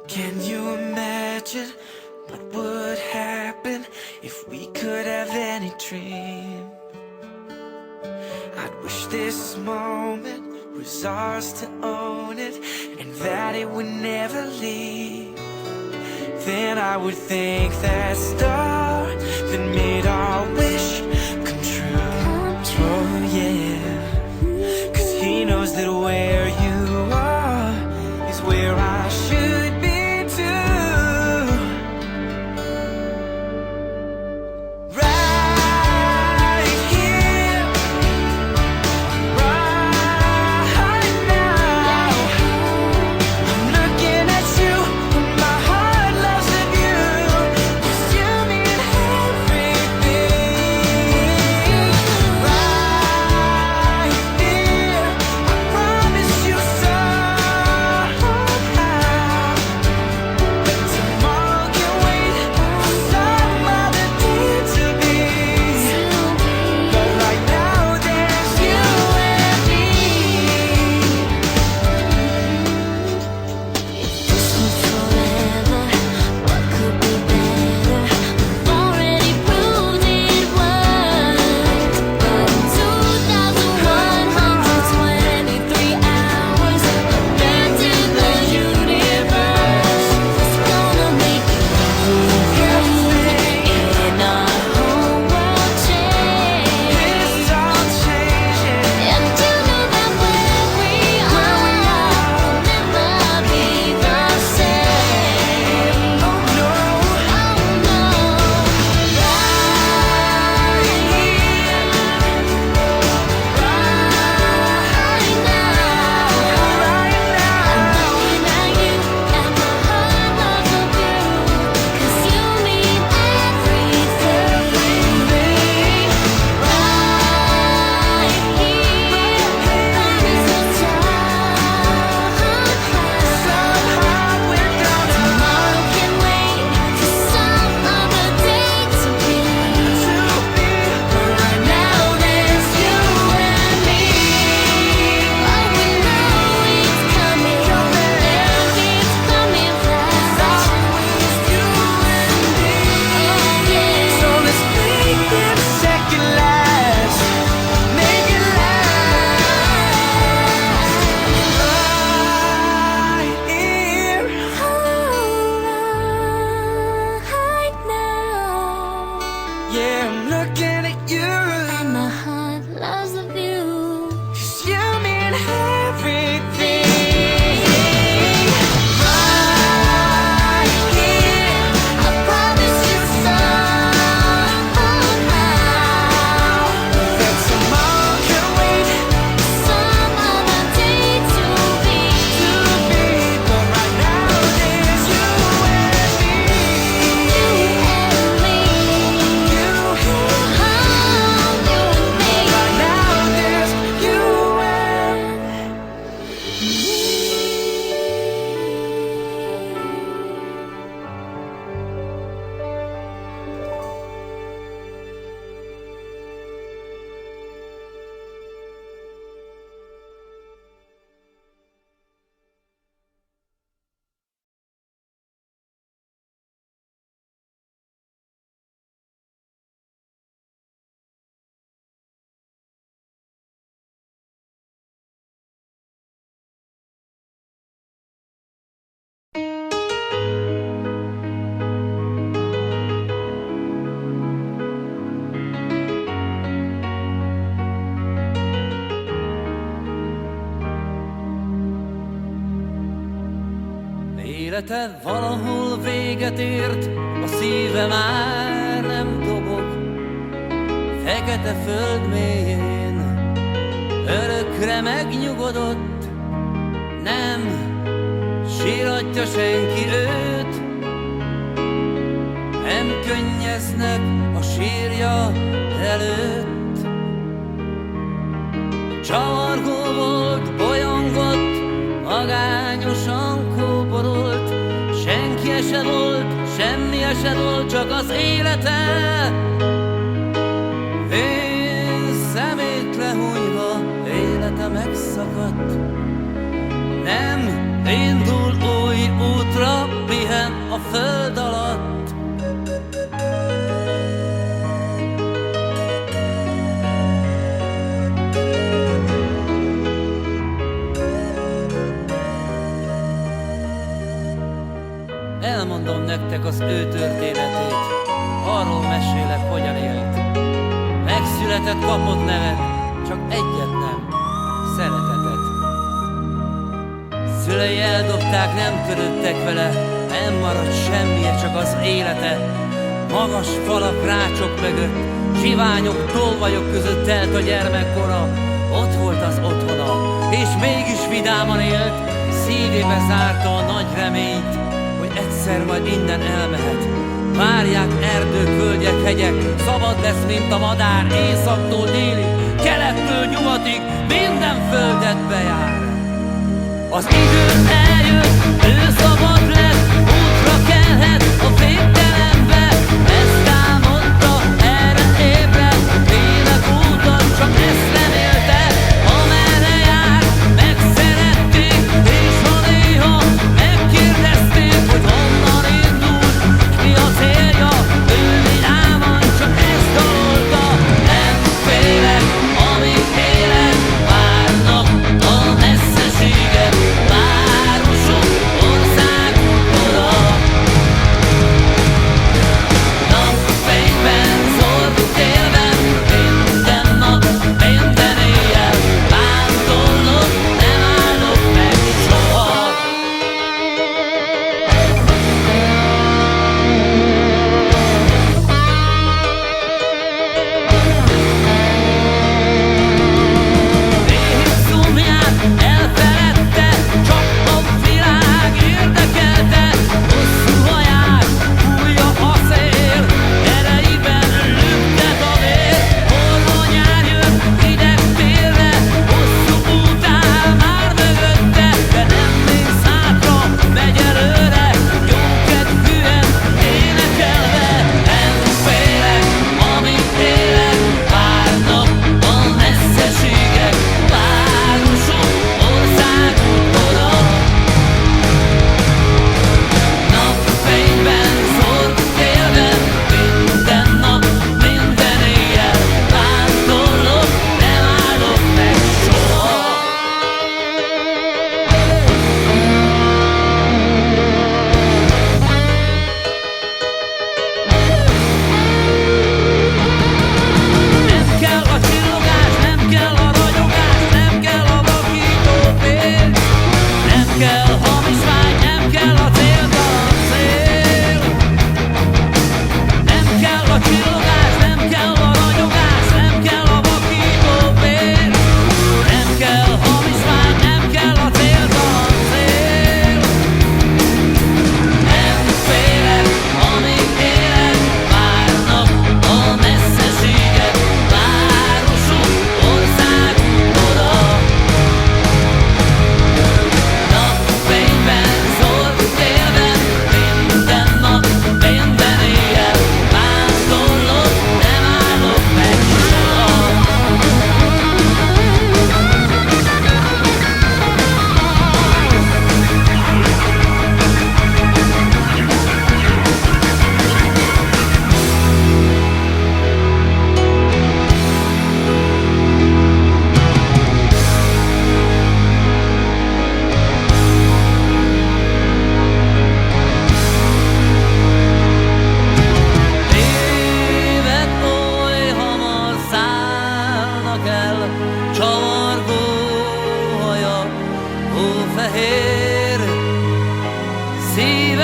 Can you imagine what would happen if we could have any dream? I'd wish this moment was ours to own it, and that it would never leave. Then I would thank that star that made our wish come true. Oh yeah, 'cause he knows that where you are is where I should be too. Right here, right now, I'm looking at you, and my heart loves of you, 'cause you mean everything. Élete valahol véget ért, a szíve már nem dobog. Fekete föld mélyén örökre megnyugodott, nem síratja senki őt, nem könnyeznek a sírja előtt. Csavargó volt, bolyongott, magányosan kóborolt, senki se volt, semmi se volt, csak az élete. Én szemét lehújva, élete megszakadt, nem indul új útra, pihen a föld alatt. Elmondom nektek az ő történetét, arról mesélek, hogyan élt. Megszületett, kapott nevet, csak egyet nem, szeretetet. Szülei eldobták, nem törődtek vele, nem maradt semmije, csak az élete. Magas falak, rácsok mögött, siványok, tolvajok között telt a gyermekkora. Ott volt az otthona, és mégis vidáman élt, szívébe zárta a nagy reményt, egyszer majd innen elmehet. Várják erdők, völgyek, hegyek, szabad lesz, mint a madár, északtól délig, kelettől nyugatig, minden földet bejár. Az idő eljött, ő szabad lett, útra kelhet a végtelenbe, ezt álmodta, erre ébredt, élet úton, csak ezt remélte, amerre jár, megszerették, és ha néha megkérdezték, hogy honnan indult, mi a célja, ő vidáman csak ezt dalolta. Nem félek, amíg élek, várnak a messzeséget, városok, országok,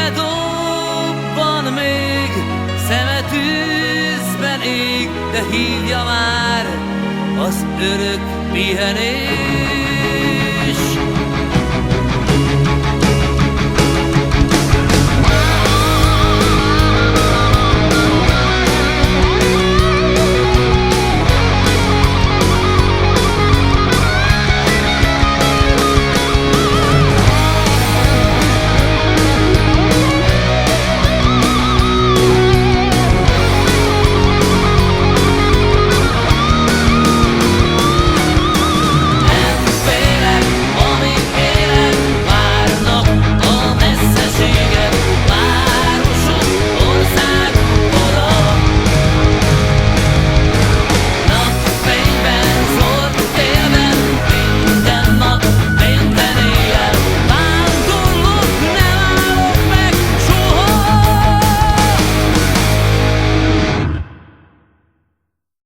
Szíve dobban még, szeme tűzben ég, de hívja már az örök pihenés.